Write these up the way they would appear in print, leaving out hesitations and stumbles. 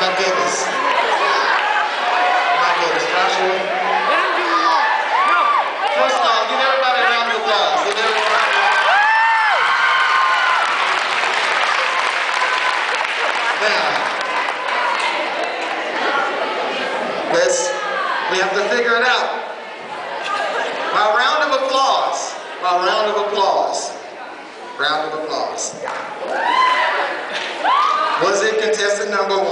My goodness. My goodness, Joshua. First of all, give everybody a round of applause. Give everybody a round of applause. Now, we have to figure it out. My round of applause. My round of applause. Round of applause. Was it contestant number 1?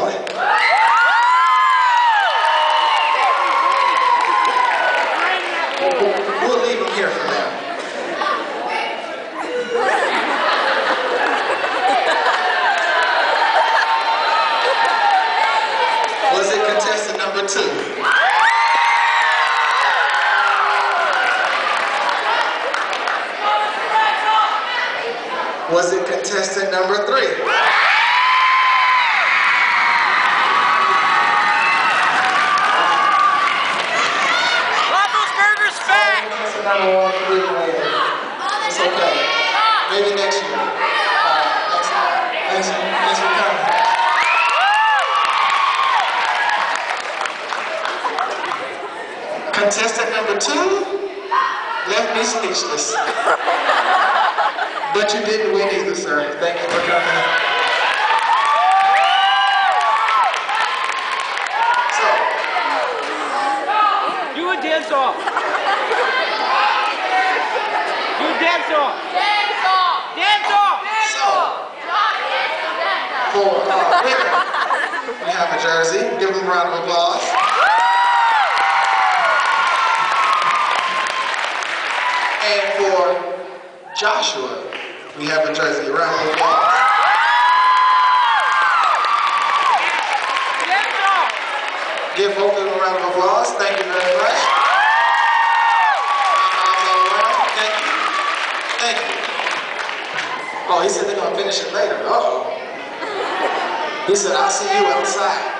We'll leave him here for now. Was it contestant number 2? Was it contestant number 3? It's okay. Maybe next year. Thanks for coming. Contestant number 2 left me speechless. But you didn't win either, sir. Thank you for coming. So, you a dance off. You dance off. Dance off. Dance off. So, for our winner, we have a jersey. Give him a round of applause. And for Joshua, we have a jersey. A round of applause. Give both of them a round of applause. Thank you very much. Thank you. Thank you. Oh, he said they're going to finish it later. Uh-oh. He said, I'll see you outside.